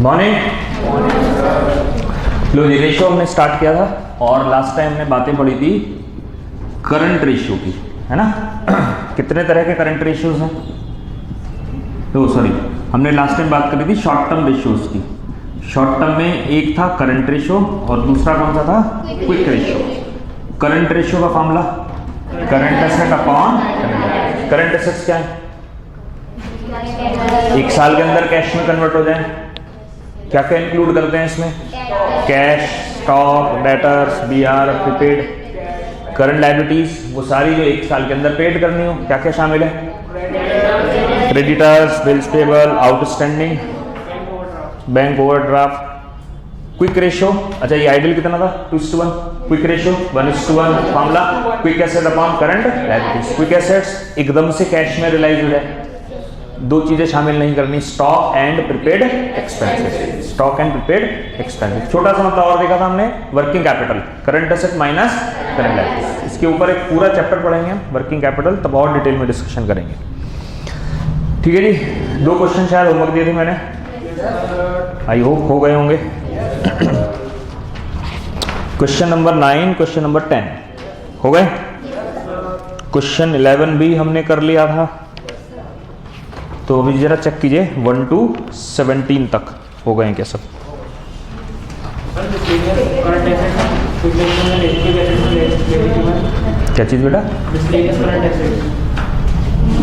Morning. लो जी, ratio हमने start किया था और लास्ट टाइम हमने बातें पढ़ी थी करंट रेशियो की, है ना। कितने तरह के करंट रेशियोज हैं? तो सॉरी, हमने लास्ट टाइम बात करी थी शॉर्ट टर्म रेशियोज की। शॉर्ट टर्म में एक था करंट रेशियो और दूसरा कौन सा था? Quick ratio. करंट रेशियो का formula current asset upon current assets क्या है? एक साल के अंदर कैश में कन्वर्ट हो जाए। क्या क्या इंक्लूड करते हैं इसमें? Cash, stock, debtors, BR, prepaid. Current liabilities वो सारी जो एक साल के अंदर पेड करनी हो, क्या क्या शामिल है? Creditors, bills payable, outstanding, bank overdraft. Quick ratio, अच्छा ये आइडियल कितना था? 2:1। Quick ratio 1:1 formula quick asset upon current liabilities. Quick assets एकदम से कैश में रियलाइज हो जाए। दो चीजें शामिल नहीं करनी, stock and prepaid expenses. Stock and prepaid expenses. छोटा सा मतलब और देखा था हमने, working capital, current asset minus current liabilities. इसके ऊपर एक पूरा चैप्टर पढ़ेंगे हम वर्किंग कैपिटल, तब और डिटेल में डिस्कशन करेंगे। ठीक है जी, 2 क्वेश्चन शायद होमवर्क दिए थे मैंने, आई होप हो गए होंगे। क्वेश्चन नंबर 9, क्वेश्चन नंबर 10 हो गए। क्वेश्चन 11 भी हमने कर लिया था, तो अभी जरा चेक कीजिए 1 to 17 तक हो गए क्या सब? क्या चीज बेटा?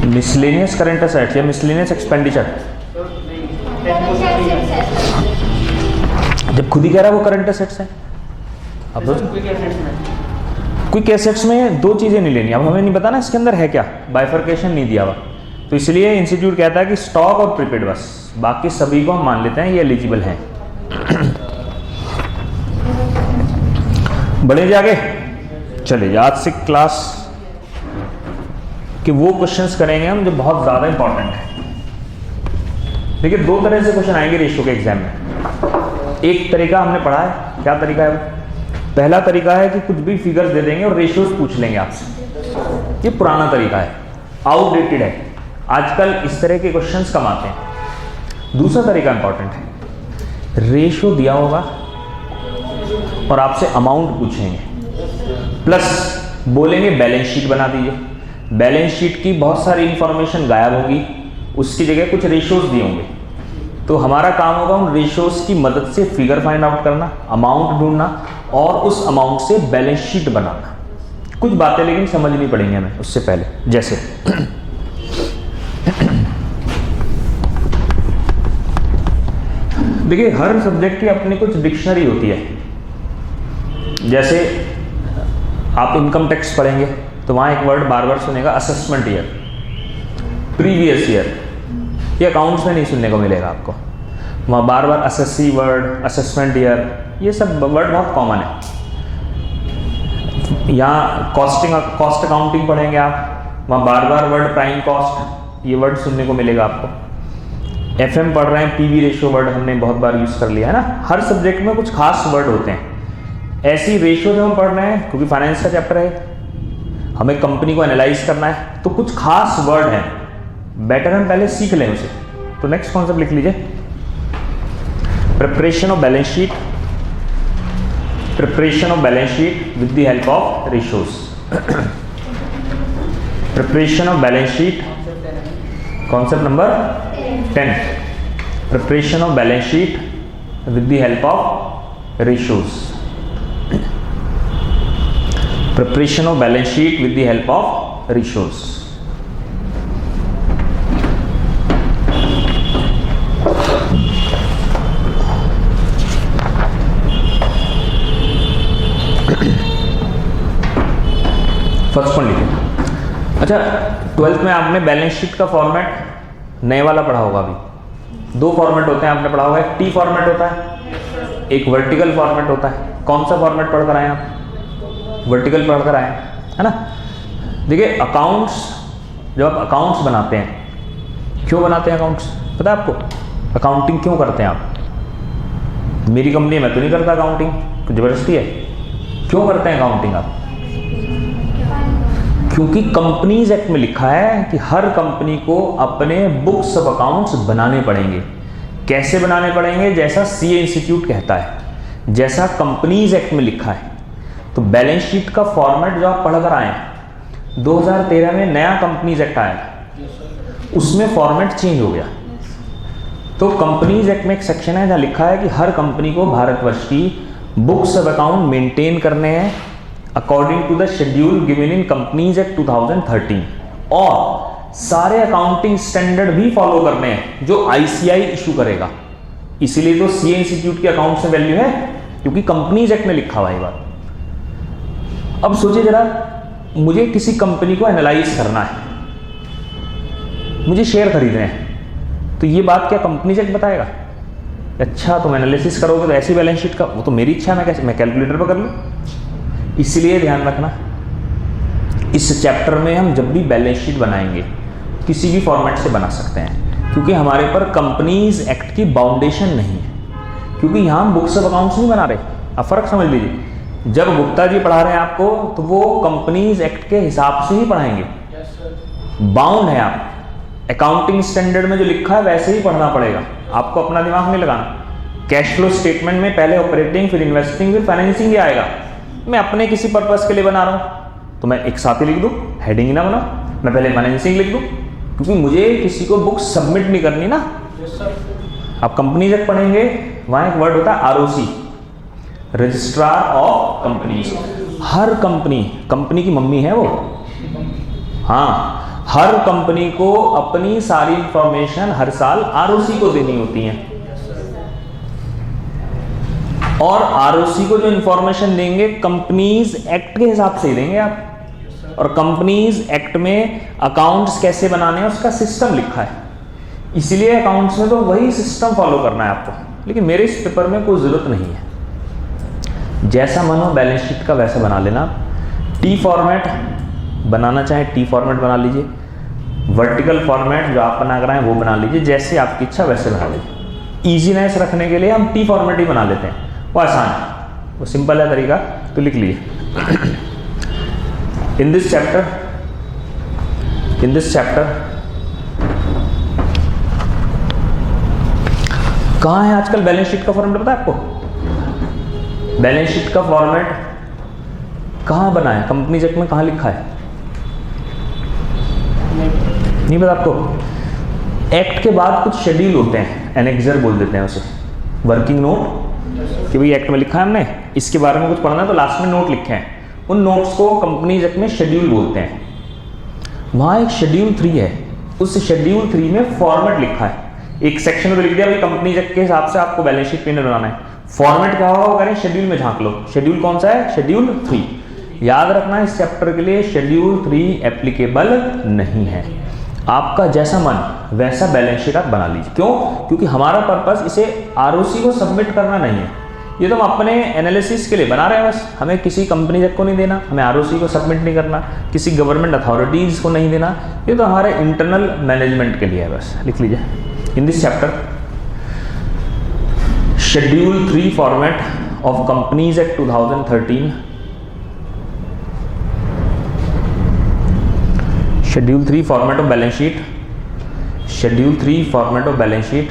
मिसलेनियस करंट एसेट्स या मिसलेनियस एक्सपेंडिचर? जब खुद ही कह रहा है वो करंट एसेट्स है। अब क्विक एसेट्स में 2 चीजें नहीं लेनी। अब हमें नहीं पता ना इसके अंदर है क्या, बाइफर्केशन नहीं दिया हुआ, तो इसलिए इंस्टीट्यूट कहता है कि स्टॉक और प्रीपेड बस, बाकी सभी को हम मान लेते हैं ये एलिजिबल हैं। बढ़े जागे, चलिए आज से क्लास के वो क्वेश्चंस करेंगे हम जो बहुत ज्यादा इंपॉर्टेंट है। देखिए 2 तरह से क्वेश्चन आएंगे रेशियो के एग्जाम में। एक तरीका हमने पढ़ा है, क्या तरीका है? पहला तरीका है कि कुछ भी फिगर्स दे देंगे और रेशियोज पूछ लेंगे आपसे। ये पुराना तरीका है, आउटडेटेड है, आजकल इस तरह के क्वेश्चंस कम आते हैं। दूसरा तरीका इंपॉर्टेंट है, रेशियो दिया होगा और आपसे अमाउंट पूछेंगे, प्लस बोलेंगे बैलेंस शीट बना दीजिए। बैलेंस शीट की बहुत सारी इंफॉर्मेशन गायब होगी, उसकी जगह कुछ रेशियोज दिए होंगे, तो हमारा काम होगा उन रेशियोज की मदद से फिगर फाइंड आउट करना, अमाउंट ढूंढना और उस अमाउंट से बैलेंस शीट बनाना। कुछ बातें लेकिन समझनी पड़ेंगी हमें उससे पहले, जैसे देखिए हर सब्जेक्ट की अपनी कुछ डिक्शनरी होती है। जैसे आप इनकम टैक्स पढ़ेंगे तो वहां एक वर्ड बार बार सुनेगा, असेसमेंट ईयर, प्रीवियस ईयर। ये अकाउंट्स में नहीं सुनने को मिलेगा आपको, वहां बार बार असेसी वर्ड, असेसमेंट ईयर, ये सब वर्ड बहुत कॉमन है। यहाँ कॉस्ट अकाउंटिंग पढ़ेंगे आप, वहां बार बार वर्ड प्राइम कॉस्ट, ये वर्ड सुनने को मिलेगा आपको। एफएम पढ़ रहे हैं, पीवी रेशियो वर्ड हमने बहुत बार यूज कर लिया है ना। हर सब्जेक्ट में कुछ खास वर्ड होते हैं। ऐसी रेशियो जो हम पढ़ रहे हैं, क्योंकि फाइनेंस का चैप्टर है, हमें कंपनी को एनालाइज करना है, तो कुछ खास वर्ड हैं, बेटर हम पहले सीख लें उसे। तो नेक्स्ट कॉन्सेप्ट लिख लीजिए, preparation of balance sheet, preparation of balance sheet with the help of ratios. Preparation of balance sheet, concept number 10, preparation of balance sheet with the help of ratios. Preparation of balance sheet with the help of ratios. First point लिखिए। अच्छा, 12th में आपने balance sheet का format नए वाला पढ़ा होगा। अभी 2 फॉर्मेट होते हैं, आपने पढ़ा होगा। एक टी फॉर्मेट होता है, एक वर्टिकल फॉर्मेट होता है। कौन सा फॉर्मेट पढ़कर आए आप? वर्टिकल पढ़कर आए, है ना। देखिए अकाउंट्स, जब आप अकाउंट्स बनाते हैं, क्यों बनाते हैं अकाउंट्स? पता है आपको अकाउंटिंग क्यों करते हैं आप? मेरी कंपनी में तो नहीं करता अकाउंटिंग, जबरदस्ती है। क्यों करते हैं अकाउंटिंग आप? क्योंकि कंपनीज एक्ट में लिखा है कि हर कंपनी को अपने बुक्स ऑफ अकाउंट्स बनाने पड़ेंगे। कैसे बनाने पड़ेंगे? जैसा सीए इंस्टीट्यूट कहता है, जैसा कंपनीज एक्ट में लिखा है। तो बैलेंस शीट का फॉर्मेट जो आप पढ़कर आए हैं, 2013 में नया कंपनीज एक्ट आया, उसमें फॉर्मेट चेंज हो गया। तो कंपनीज एक्ट में एक सेक्शन है जहाँ लिखा है कि हर कंपनी को भारतवर्ष की बुक्स ऑफ अकाउंट मेंटेन करने हैं according to the schedule given in companies act 2013, और सारे अकाउंटिंग स्टैंडर्ड भी फॉलो करने हैं जो आईसीआई इशू करेगा। इसीलिए तो सीए इंस्टीट्यूट के अकाउंट में वैल्यू है, क्योंकि कंपनीज एक्ट में लिखा हुआ है ये बात। अब सोचिए जरा, मुझे किसी कंपनी को एनालाइज करना है, मुझे शेयर खरीदने हैं, तो ये बात क्या कंपनीज एक्ट बताएगा? अच्छा तुम एनालिसिस करोगे तो ऐसी बैलेंस शीट का, वो तो मेरी इच्छा है, मैं कैलकुलेटर पर कर लूँ। इसलिए ध्यान रखना, इस चैप्टर में हम जब भी बैलेंस शीट बनाएंगे किसी भी फॉर्मेट से बना सकते हैं, क्योंकि हमारे पर कंपनीज एक्ट की बाउंडेशन नहीं है, क्योंकि यहाँ हम बुक्स ऑफ अकाउंट्स नहीं बना रहे। अब फर्क समझ लीजिए, जब गुप्ता जी पढ़ा रहे हैं आपको तो वो कंपनीज एक्ट के हिसाब से ही पढ़ाएंगे, बाउंड है आप, अकाउंटिंग स्टैंडर्ड में जो लिखा है वैसे ही पढ़ना पड़ेगा, आपको अपना दिमाग नहीं लगाना। कैश फ्लो स्टेटमेंट में पहले ऑपरेटिंग, फिर इन्वेस्टिंग, फिर फाइनेंसिंग ही आएगा। मैं अपने किसी पर्पस के लिए बना रहा हूँ तो मैं एक साथ ही लिख दूँ, हेडिंग ही ना बनाऊँ, मैं पहले फाइनेंसिंग लिख दूँ, क्योंकि मुझे किसी को बुक सबमिट नहीं करनी ना। आप कंपनीज एक्ट पढ़ेंगे, वहाँ एक वर्ड होता है ROC, registrar of companies. Her company की मम्मी है वो, हाँ, हर कंपनी को अपनी सारी इंफॉर्मेशन हर साल आरओसी को देनी होती है, और आरओसी को जो इंफॉर्मेशन देंगे कंपनीज एक्ट के हिसाब से ही देंगे आप। और कंपनीज एक्ट में अकाउंट्स कैसे बनाने हैं उसका सिस्टम लिखा है, इसलिए अकाउंट्स में तो वही सिस्टम फॉलो करना है आपको। लेकिन मेरे इस पेपर में कोई ज़रूरत नहीं है, जैसा मन हो बैलेंस शीट का वैसा बना लेना। टी फॉर्मेट बनाना चाहे टी फॉर्मेट बना लीजिए, वर्टिकल फॉर्मेट जो आप बना कर आए वो बना लीजिए, जैसे आपकी इच्छा वैसे बना लीजिए। ईजीनेस रखने के लिए हम टी फॉर्मेट ही बना लेते हैं, वो आसान है, वो सिंपल है तरीका, तो लिख लीजिए। इन दिस चैप्टर कहाँ है आजकल बैलेंस शीट का फॉर्मेट, पता है आपको? बैलेंस शीट का फॉर्मेट कहाँ बना है कंपनीज एक्ट में, कहाँ लिखा है? नहीं पता आपको? एक्ट के बाद कुछ शेड्यूल होते हैं, एनेक्सर बोल देते हैं उसे, वर्किंग नोट, कि भाई एक्ट में लिखा है हमने, इसके बारे में कुछ पढ़ना है तो लास्ट में नोट लिखे हैं, उन नोट्स को कंपनीज एक्ट में शेड्यूल बोलते हैं। वहाँ एक शेड्यूल 3 है, उस शेड्यूल 3 में फॉर्मेट लिखा है, एक सेक्शन में तो लिख दिया भाई कंपनीज एक्ट के हिसाब से आपको बैलेंस शीट पेन बनाना है। फॉर्मेट क्या होगा वो करें, शेड्यूल में झांक लो। शेड्यूल कौन सा है? शेड्यूल 3। याद रखना इस चैप्टर के लिए शेड्यूल 3 एप्लीकेबल नहीं है। आपका जैसा मन वैसा बैलेंस शीट आप बना लीजिए। क्यों? क्योंकि हमारा पर्पस इसे आरओसी को सबमिट करना नहीं है, ये तो हम अपने एनालिसिस के लिए बना रहे हैं बस। हमें किसी कंपनी को नहीं देना, हमें आरओसी को सबमिट नहीं करना, किसी गवर्नमेंट अथॉरिटीज को नहीं देना, ये तो हमारे इंटरनल मैनेजमेंट के लिए है बस। लिख लीजिए, in this chapter schedule 3 format of companies act 2013, Schedule 3 format of balance sheet, Schedule 3 format of balance sheet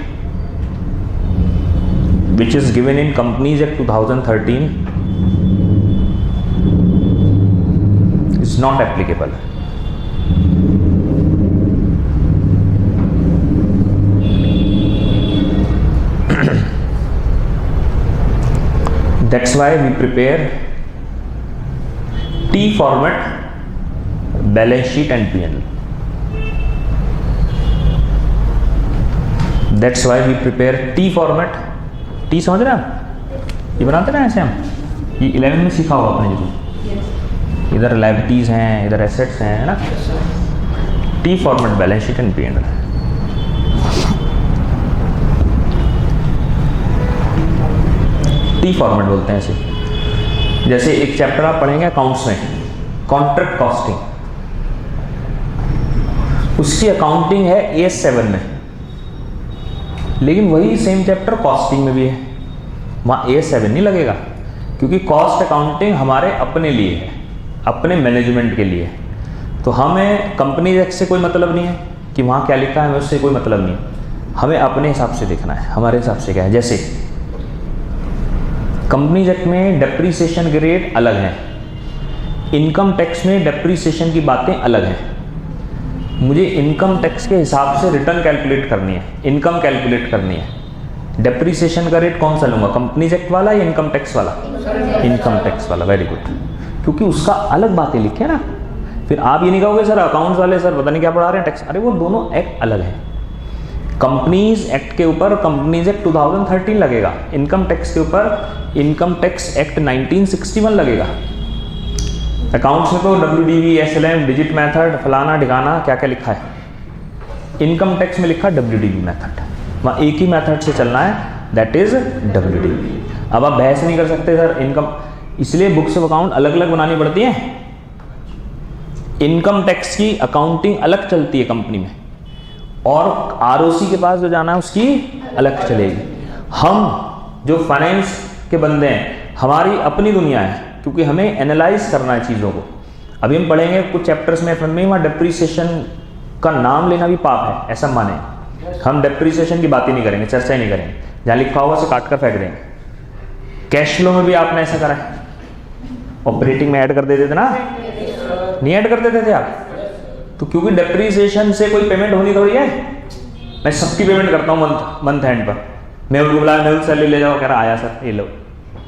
which is given in Companies Act 2013 is not applicable. That's why we prepare T format balance sheet and P&L. That's why we prepare T format. T समझ रहे हैं आप? ये बनाते ना ऐसे हम, ये 11 में सीखा होगा आपने जरूर। इधर लायबिलिटीज हैं, इधर एसेट्स हैं, है ना। T format balance sheet and P&L। T format बोलते हैं इसे। जैसे एक चैप्टर आप पढ़ेंगे अकाउंट्स में, कॉन्ट्रैक्ट कॉस्टिंग, उसकी अकाउंटिंग है AS7 में, लेकिन वही सेम चैप्टर कॉस्टिंग में भी है, वहाँ AS7 नहीं लगेगा, क्योंकि कॉस्ट अकाउंटिंग हमारे अपने लिए है, अपने मैनेजमेंट के लिए। तो हमें कंपनी एक्ट से कोई मतलब नहीं है कि वहाँ क्या लिखा है, उससे कोई मतलब नहीं है। हमें अपने हिसाब से देखना है। हमारे हिसाब से क्या है, जैसे कंपनीज एक्ट में डेप्रीसिएशन के रेट अलग हैं, इनकम टैक्स में डेप्रीसिएशन की बातें अलग हैं। मुझे इनकम टैक्स के हिसाब से रिटर्न कैलकुलेट करनी है, इनकम कैलकुलेट करनी है। डेप्रीसिएशन का रेट कौन सा लूँगा, कंपनीज एक्ट वाला या इनकम टैक्स वाला? इनकम टैक्स वाला, वेरी गुड, क्योंकि उसका अलग बातें लिखे ना। फिर आप ये नहीं कहोगे सर अकाउंट्स वाले सर पता नहीं क्या पढ़ा रहे हैं टैक्स, अरे वो दोनों एक्ट अलग हैं। कंपनीज एक्ट के ऊपर कंपनीज एक्ट 2013 लगेगा, इनकम टैक्स के ऊपर इनकम टैक्स एक्ट 1961 लगेगा। अकाउंट्स में तो WDV, SLM, डिजिट मेथड, फलाना ढिकाना क्या क्या लिखा है। इनकम टैक्स में लिखा WDV मेथड, वहाँ एक ही मेथड से चलना है, दैट इज WDV। अब आप बहस नहीं कर सकते सर इनकम, इसलिए बुक्स ऑफ अकाउंट अलग अलग बनानी पड़ती है। इनकम टैक्स की अकाउंटिंग अलग चलती है कंपनी में, और ROC के पास जो जाना है उसकी अलग चलेगी। हम जो फाइनेंस के बंदे हैं, हमारी अपनी दुनिया है, क्योंकि हमें एनालाइज करना है चीज़ों को। अभी हम पढ़ेंगे कुछ चैप्टर्स में FM में, वहाँ डेप्रीसिएशन का नाम लेना भी पाप है, ऐसा माने। हम डेप्रीसिएशन की बात ही नहीं करेंगे, चर्चा ही नहीं करेंगे, जहाँ लिखा होगा उसे काट कर फेंक देंगे। कैश फ्लो में भी आपने ऐसा करा है, ऑपरेटिंग में ऐड कर देते थे ना, नहीं ऐड कर देते थे आप? तो क्योंकि डेप्रीसिएशन से कोई पेमेंट होनी थोड़ी है। मैं सबकी पेमेंट करता हूँ मंथ एंड पर। मैं उनको बुलाया, मैं सैलरी ले जाओ, कह रहा आया सर ये लो।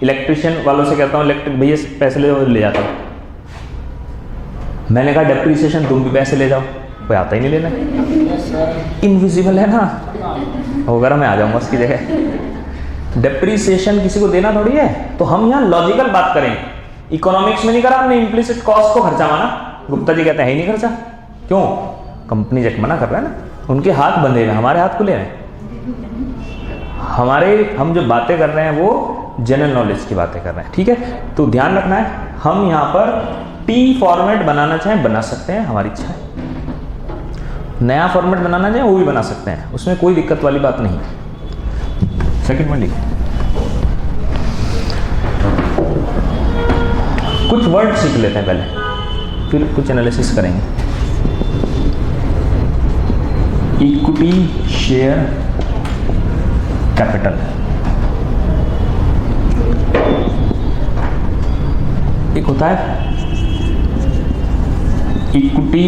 इलेक्ट्रिशियन वालों से कहता हूँ इलेक्ट्रिक भैया पैसे ले जाओ, ले जाता हूँ। मैंने कहा डेप्रीसिएशन तुम भी पैसे ले जाओ, कोई आता ही नहीं लेना, इनविजिबल है ना, अगर मैं आ जाऊँगा उसकी जगह। डेप्रीसिएशन किसी को देना थोड़ी है। तो हम यहाँ लॉजिकल बात करेंगे, इकोनॉमिक्स में नहीं करा हमने इम्प्लिसिट कॉस्ट को खर्चा माना। गुप्ता जी कहते हैं ही नहीं खर्चा, क्यों? कंपनी जब मना कर रहा है ना, उनके हाथ बंधे हुए, हमारे हाथ खुले हैं। हम जो बातें कर रहे हैं वो जनरल नॉलेज की बातें कर रहे हैं, ठीक है? तो ध्यान रखना है, हम यहाँ पर T फॉर्मेट बनाना चाहें बना सकते हैं, हमारी इच्छा है। नया फॉर्मेट बनाना चाहें वो भी बना सकते हैं, उसमें कोई दिक्कत वाली बात नहीं। सेकंड में लिखिए, कुछ वर्ड सीख लेते हैं पहले, फिर कुछ एनालिसिस करेंगे। इक्विटी शेयर कैपिटल, एक होता है इक्विटी,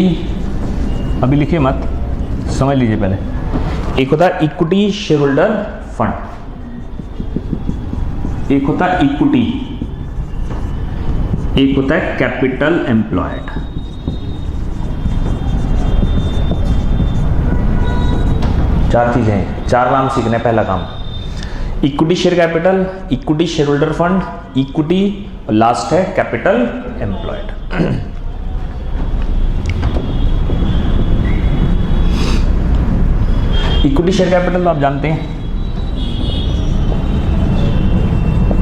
अभी लिखिए मत, समझ लीजिए पहले। एक होता है इक्विटी शेयर होल्डर फंड, एक होता है इक्विटी, एक होता है कैपिटल एम्प्लॉयड। चार चीजें हैं, चार नाम सीखने। पहला काम equity share capital, equity share holder fund, equity, और लास्ट है capital employed. Equity share capital तो आप जानते हैं,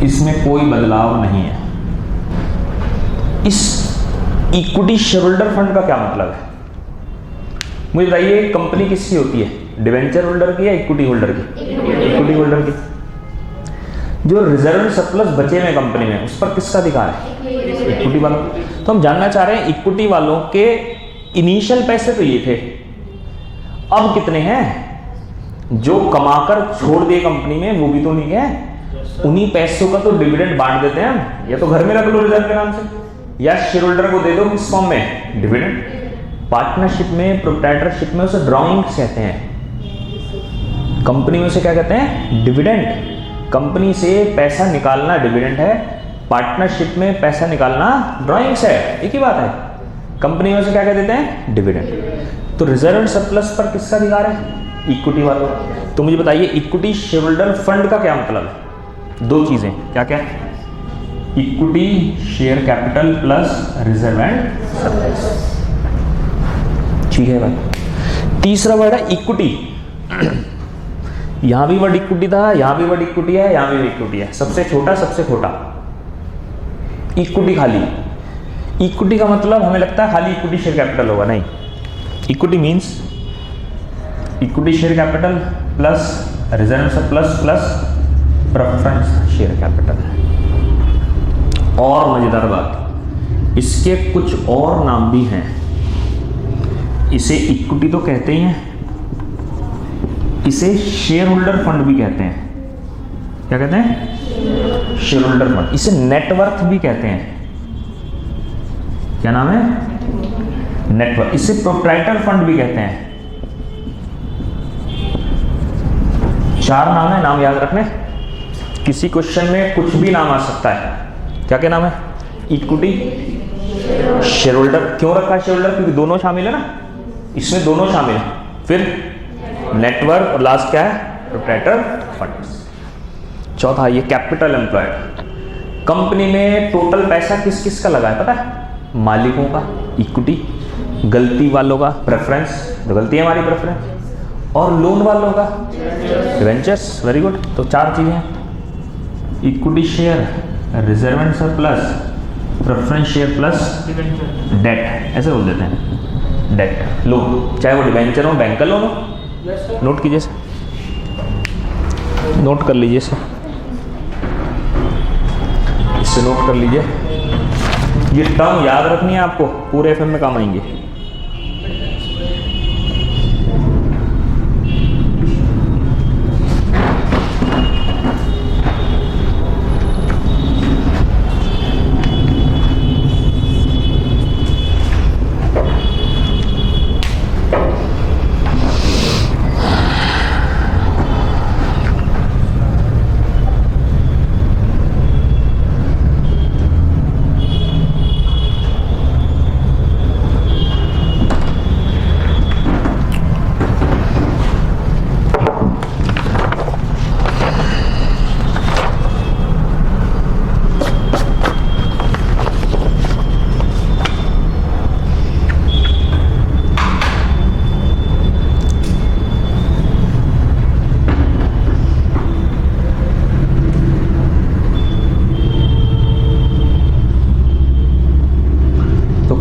इसमें कोई बदलाव नहीं है। इस इक्विटी शेयर होल्डर फंड का क्या मतलब है मुझे बताइए? कंपनी किसकी होती है, डिवेंचर होल्डर की या इक्विटी होल्डर की? इक्विटी होल्डर की। जो रिजर्व सरप्लस बचे हुए कंपनी में, उस पर किसका अधिकार है? इक्विटी वालों। तो हम जानना चाह रहे हैं इक्विटी वालों के इनिशियल पैसे तो ये थे, अब कितने हैं? जो कमाकर छोड़ दिए कंपनी में वो भी तो नहीं है, उन्हीं पैसों का तो डिविडेंड बांट देते हैं हम। या तो घर में रख लो रिजर्व के नाम से, या शेयर होल्डर को दे दो किस फॉर्म में? डिविडेंड। पार्टनरशिप में, प्रोप्राइटरशिप में उसे ड्रॉइंग्स कहते हैं, कंपनी में उसे क्या कहते हैं? डिविडेंड। कंपनी से पैसा निकालना डिविडेंड है, पार्टनरशिप में पैसा निकालना ड्रॉइंग्स है, एक ही बात है। कंपनी में से क्या कह देते हैं? डिविडेंड। तो रिजर्व एंड सरप्लस पर किसका अधिकार है? इक्विटी वालों। तो मुझे बताइए इक्विटी शेयर होल्डर फंड का क्या मतलब है? दो चीजें, क्या क्या? Equity share capital plus reserve and surplus, ठीक है भाई। तीसरा वर्ड है इक्विटी। यहां भी वर्ड इक्विटी था, यहां भी वर्ड इक्विटी है, यहां भी इक्विटी है। सबसे छोटा इक्विटी खाली। इक्विटी का मतलब हमें लगता है खाली इक्विटी शेयर कैपिटल होगा, नहीं। Equity means equity share capital plus reserve surplus plus preference share capital. और मजेदार बात, इसके कुछ और नाम भी हैं। इसे इक्विटी तो कहते ही हैं, इसे शेयर होल्डर फंड भी कहते हैं। क्या कहते हैं? Share holder fund. इसे नेटवर्थ भी कहते हैं। क्या नाम है? नेटवर्थ। इसे प्रोप्राइटर फंड भी कहते हैं। 4 नाम है, नाम याद रखने। किसी क्वेश्चन में कुछ भी नाम आ सकता है। क्या क्या नाम है? Equity, share holder. क्यों रखा है शेयर होल्डर? क्योंकि दोनों शामिल है ना, इसमें दोनों शामिल है। फिर नेटवर्क और लास्ट क्या है? Proprietor fund. चौथा ये कैपिटल एम्प्लॉयड। कंपनी में टोटल पैसा किस किस का लगा है पता है? मालिकों का इक्विटी, गलती वालों का प्रेफरेंस, तो गलती है हमारी प्रेफरेंस, और लोन वालों का डिवेंचर्स। Very good. तो 4 चीजें हैं, equity share, reserve and surplus, preference share plus debt, ऐसे बोल देते हैं। डेट, लोन, चाहे वो डिवेंचर हो, बैंक का लोन हो। नोट कीजिए, नोट कर लीजिए इससे नोट कर लीजिए। ये टर्म याद रखनी है आपको, पूरे एफएम में काम आएंगे।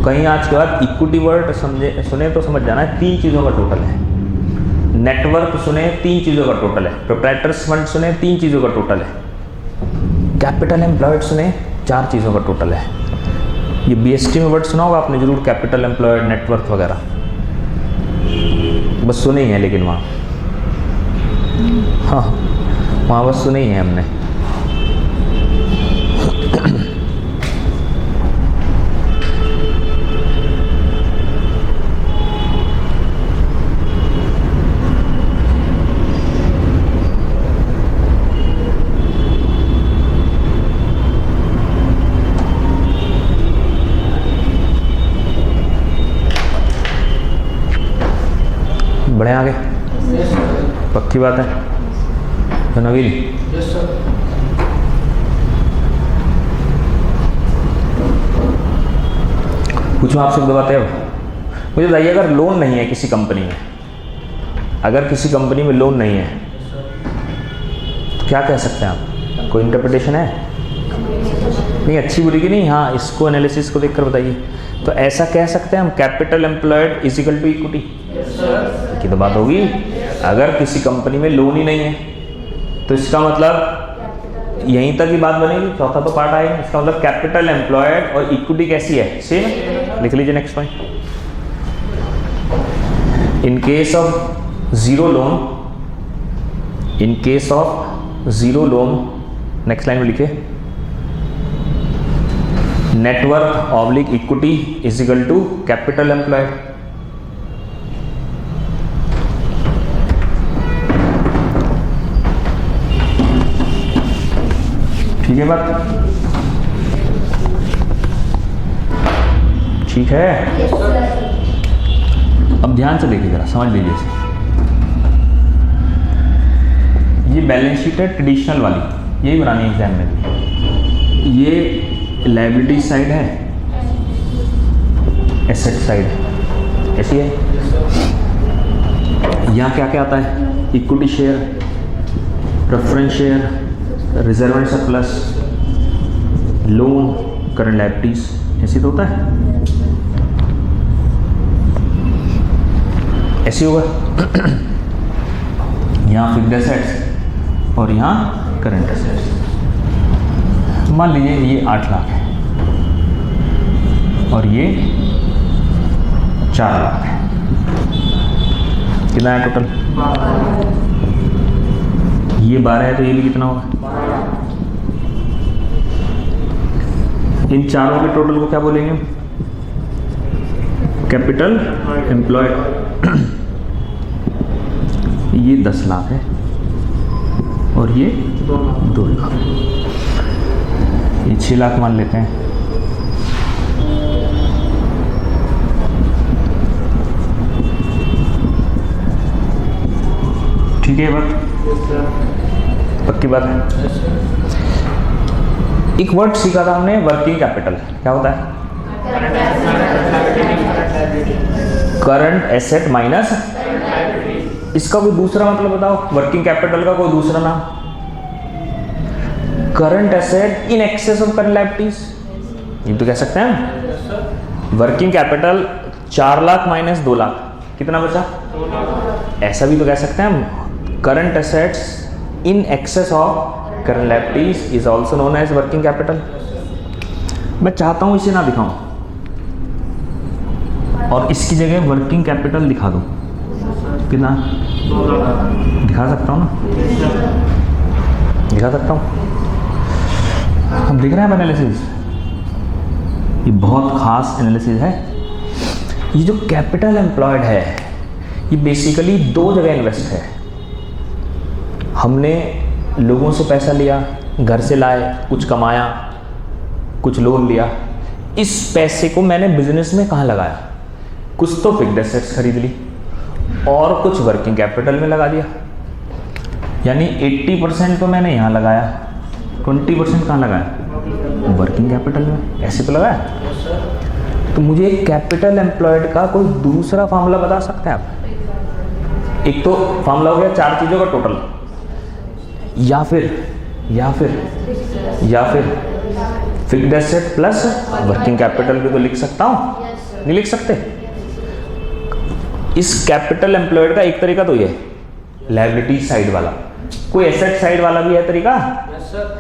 कहीं आज के बाद इक्विटी वर्ड सुने तो समझ जाना है 3 चीज़ों का टोटल है। नेटवर्क सुने 3 चीज़ों का टोटल है। प्रोप्राइटर्स फंड सुने 3 चीज़ों का टोटल है। कैपिटल एम्प्लॉयड सुने 4 चीज़ों का टोटल है। ये बीएसटी में वर्ड सुना होगा आपने जरूर, कैपिटल एम्प्लॉयड, नेटवर्क वगैरह, बस सुने ही है। लेकिन वहाँ हाँ वहाँ बस सुने ही है हमने। बढ़े आगे? पक्की बात है तो नवील? पूछो आपसे एक दो बातें। अब मुझे बताइए, अगर लोन नहीं है किसी कंपनी में, अगर किसी कंपनी में लोन नहीं है तो क्या कह सकते हैं आप? कोई इंटरप्रिटेशन है? नहीं, अच्छी बुरी की नहीं, हाँ इसको एनालिसिस को देखकर बताइए। तो ऐसा कह सकते हैं हम, capital employed is equal to equity की तो बात होगी। अगर किसी कंपनी में लोन ही नहीं है तो इसका मतलब यहीं तक ही बात बनेगी, चौथा तो पार्ट आएगा। इसका मतलब कैपिटल एम्प्लॉयड और इक्विटी कैसी है? सेम। लिख लीजिए next point. In case of zero loan, in case of zero loan, next line में लिखिए, net worth oblique equity is equal to capital employed. ठीक है बात? ठीक है। अब ध्यान से देखिए, जरा समझ लीजिए इसे। ये बैलेंस शीट है ट्रेडिशनल वाली, यही बनानी है एग्जाम में भी। ये लायबिलिटी साइड है, एसेट साइड है, ऐसी है। यहाँ क्या क्या आता है? Equity share, preference share, reserve and surplus, loan, current liabilities, ऐसी तो होता है। ऐसी होगा। यहाँ फिक्स्ड एसेट्स और यहाँ करंट एसेट्स। मान लीजिए ये 8 लाख है और ये 4 लाख है। कितना है टोटल? ये 12 है तो ये भी कितना होगा? इन चारों के टोटल को क्या बोलेंगे? Capital employed. ये 10 लाख है और ये 2 लाख, ये 6 लाख मान लेते हैं। ठीक है, बात पक्की बात है। एक वर्ड सीखा था हमने, वर्किंग कैपिटल। क्या होता है? करंट एसेट माइनस, इसका कोई दूसरा मतलब बताओ, वर्किंग कैपिटल का कोई दूसरा नाम? Current asset in excess of current liabilities, ये तो कह सकते हैं। Working capital 4 lakh minus 2 lakh, कितना बचा? ऐसा भी तो कह सकते हैं हम, current assets in excess of current liabilities is also known as working capital. मैं चाहता हूं इसे ना दिखाऊं और इसकी जगह वर्किंग कैपिटल दिखा दूं, कितना दिखा सकता हूं ना? दिखा सकता हूं। अब दिख रहा है एनालिसिस, ये बहुत खास एनालिसिस है। ये जो कैपिटल एम्प्लॉयड है ये बेसिकली 2 जगह इन्वेस्ट है। हमने लोगों से पैसा लिया, घर से लाए, कुछ कमाया, कुछ लोन लिया, इस पैसे को मैंने बिजनेस में कहाँ लगाया? कुछ तो फिक्स्ड एसेट्स खरीद ली और कुछ वर्किंग कैपिटल में लगा दिया। यानी 80% तो मैंने यहाँ लगाया, 20% कहाँ लगाया? वर्किंग कैपिटल में। ऐसे तो लगाया। तो मुझे कैपिटल एम्प्लॉयड का कोई दूसरा फार्मूला बता सकते हैं आप? एक तो फार्मूला हो गया 4 चीज़ों का टोटल, या फिर fixed asset plus working capital भी तो लिख सकता हूँ, नहीं लिख सकते? इस कैपिटल एम्प्लॉयड का एक तरीका तो ये है लायबिलिटी साइड वाला, कोई एसेट साइड वाला भी है तरीका?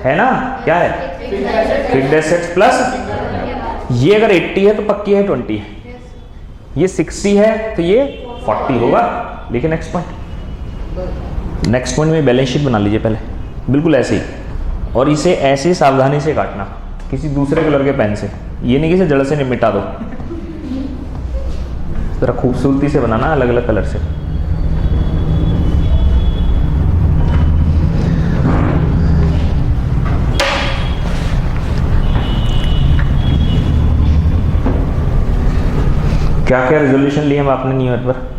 है ना? क्या है? फिक्स्ड एसेट्स प्लस, ये अगर 80 है तो पक्की है 20 है, ये 60 है तो ये 40 होगा। देखिए नेक्स्ट पॉइंट में बैलेंस शीट बना लीजिए पहले, बिल्कुल ऐसे ही, और इसे ऐसे ही सावधानी से काटना, किसी दूसरे कलर के पेन से, ये नहीं कि इसे जड़ से मिटा दो, जरा खूबसूरती से बनाना अलग अलग कलर से। क्या क्या रेजोल्यूशन लिए हम आपने न्यू ईयर पर?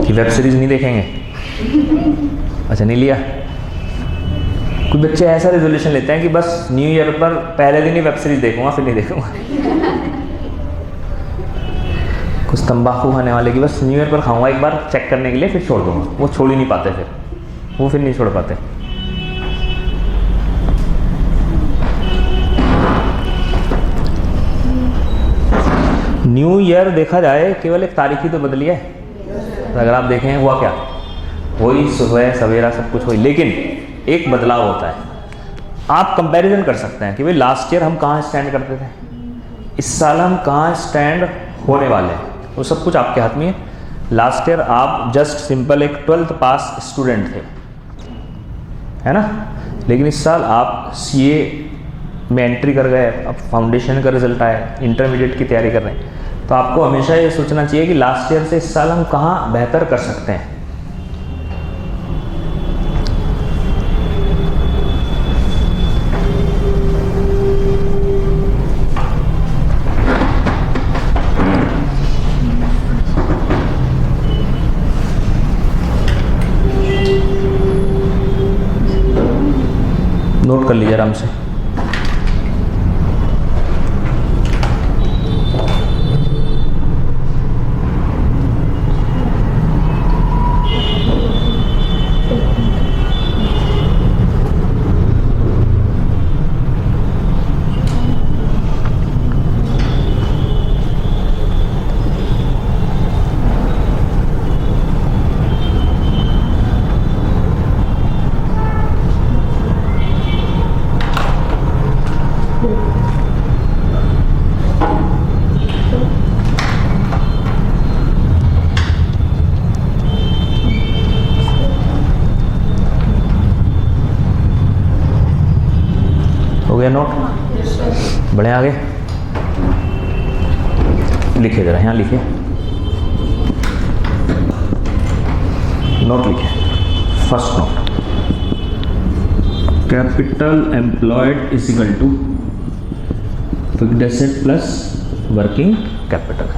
कि वेब सीरीज नहीं देखेंगे? अच्छा, नहीं लिया? कुछ बच्चे ऐसा रेजोल्यूशन लेते हैं कि बस न्यू ईयर पर पहले दिन ही वेब सीरीज देखूंगा, फिर नहीं देखूंगा। कुछ तंबाकू खाने वाले की बस न्यू ईयर पर खाऊंगा एक बार चेक करने के लिए, फिर छोड़ दूंगा। वो छोड़ ही नहीं पाते, फिर नहीं छोड़ पाते। न्यू ईयर देखा जाए केवल एक तारीख ही तो बदली है। अगर आप देखें हुआ क्या, वही सुबह सवेरा सब कुछ वही, लेकिन एक बदलाव होता है। आप कंपैरिजन कर सकते हैं कि भाई लास्ट ईयर हम कहाँ स्टैंड करते थे, इस साल हम कहाँ स्टैंड होने वाले हैं, वो सब कुछ आपके हाथ में है। लास्ट ईयर आप जस्ट सिंपल एक 12th पास स्टूडेंट थे, है ना, लेकिन इस साल आप CA में एंट्री कर गए, अब फाउंडेशन का रिजल्ट आया, इंटरमीडिएट की तैयारी कर रहे हैं। तो आपको हमेशा ये सोचना चाहिए कि लास्ट ईयर से इस साल हम कहाँ बेहतर कर सकते हैं। नोट कर लीजिए आराम से। गया नोट? बढ़े आगे, लिखिए जरा, यहाँ लिखिए, नोट लिखिए। First note, capital employed is equal to fixed asset plus working capital.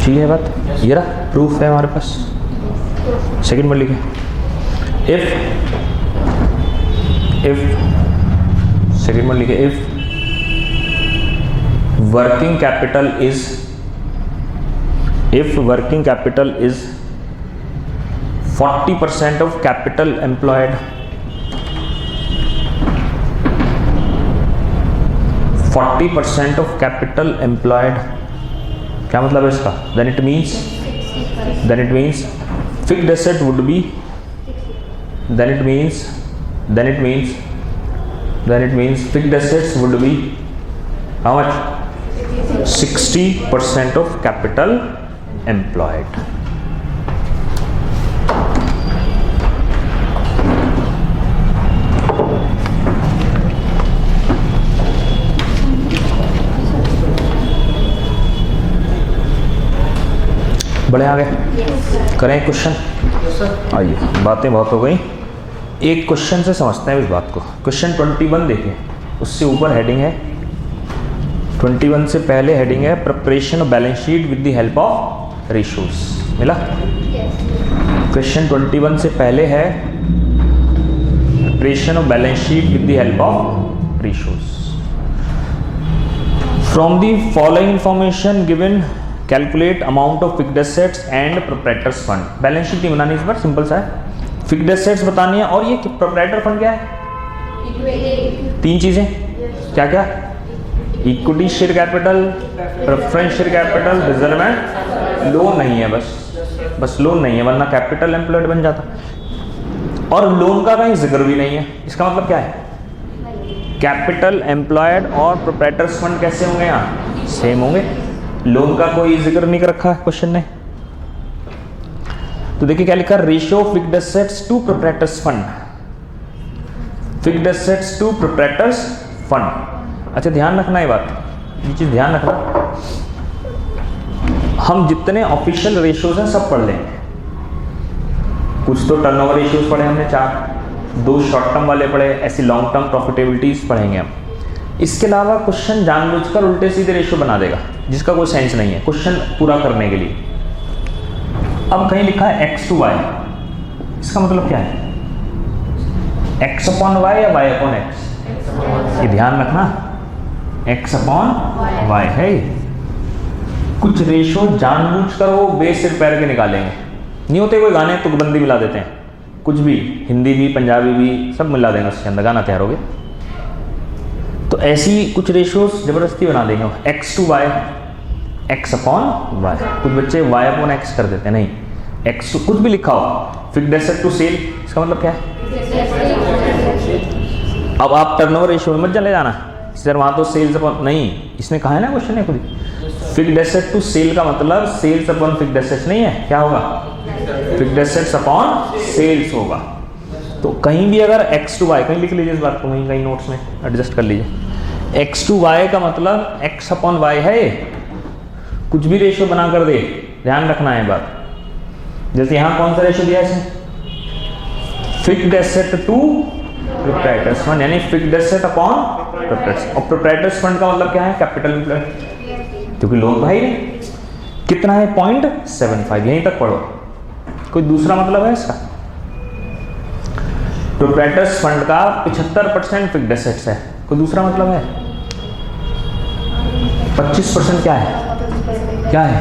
ठीक है बात? ये रहा प्रूफ है हमारे पास। सेकंड में लिखे, इफ सेकंड में लिखे, if working capital is 40% of capital employed, 40% of capital employed, क्या मतलब है इसका? then it means fixed asset would be, then it means fixed assets would be how much? 60% of capital employed. बढ़े आगे, करें question? आइए, बातें बहुत हो गई, एक क्वेश्चन से समझते हैं इस बात को। क्वेश्चन 21 देखिए, उससे ऊपर हेडिंग है 21 से पहले हेडिंग है preparation of balance sheet with the help of ratios. मिला? क्वेश्चन 21 से पहले है preparation of balance sheet with the help of ratios. From the following information given calculate amount of fixed assets and proprietors fund. Balance sheet नहीं बनानी इस बार, simple सा है, fixed assets बतानी है और ये प्रोप्राइटर फंड क्या है? तीन चीजें, क्या क्या? Equity share capital, preference share capital, reserve and loan नहीं है, बस लोन नहीं है, वरना कैपिटल एम्प्लॉयड बन जाता। और लोन का कहीं जिक्र भी नहीं है, इसका मतलब क्या है? कैपिटल एम्प्लॉयड और प्रोप्राइटर्स फंड कैसे होंगे? यहाँ सेम होंगे, लोन का कोई जिक्र नहीं कर रखा है क्वेश्चन ने। तो देखिए क्या लिखा, ratio fixed assets to proprietors fund, fixed assets to proprietors fund. अच्छा ध्यान रखना ये बात, ये चीज ध्यान रखना, हम जितने ऑफिशियल रेशियोज हैं सब पढ़ लेंगे। कुछ तो टर्नओवर रेशियोज पढ़े हमने 4, 2 शॉर्ट टर्म वाले पढ़े, ऐसी लॉन्ग टर्म प्रॉफिटेबिलिटीज पढ़ेंगे हम। इसके अलावा क्वेश्चन जानबूझकर उल्टे सीधे रेशियो बना देगा जिसका कोई सेंस नहीं है क्वेश्चन पूरा करने के लिए। अब कहीं लिखा है x to y, इसका मतलब क्या है? x upon y या y upon x? ये ध्यान रखना, x upon y है। कुछ रेशियो जानबूझकर वो बेसिर पैर के निकालेंगे, नहीं होते कोई गाने तुकबंदी मिला देते हैं, कुछ भी हिंदी भी पंजाबी भी सब मिला देंगे उसके अंदर, गाना तैयार हो गया। तो ऐसी कुछ रेशियोज जबरदस्ती बना देंगे, x to y, x upon y। कुछ बच्चे y upon x कर देते हैं, नहीं x कुछ भी लिखा हो, फिक्स्ड एसेट टू सेल, इसका मतलब क्या है? अब आप टर्नओवर रेशियो में मत चले जाना सर, वहां तो सेल्स अपॉन नहीं, इसने कहा है ना क्वेश्चन है खुद ही, फिक्स्ड एसेट टू सेल का मतलब सेल्स अपॉन फिक्स्ड एसेट्स नहीं है, क्या होगा? फिक्स्ड एसेट्स अपॉन सेल्स होगा। तो कहीं भी अगर x to y, कहीं लिख लीजिए इस बात को, कहीं नोट्स में एडजस्ट कर लीजिए, x to y का मतलब x upon y है। कुछ भी रेशियो बना कर दे, ध्यान रखना है बात। जैसे यहाँ कौन सा रेशियो दिया है इसने? Fixed asset to proprietors fund, यानी फिक्स्ड एसेट अपॉन प्रोप्राइटर्स। और प्रोप्राइटर्स फंड का मतलब क्या है? कैपिटल एम्प्लॉयड, क्योंकि लोन भाई नहीं। कितना है? 0.75, यहीं तक पढ़ो। कोई दूसरा मतलब है इसका? प्रोप्राइटर्स फंड का 75% फिक्स्ड एसेट्स है, कोई दूसरा मतलब है? 25% क्या है? क्या है?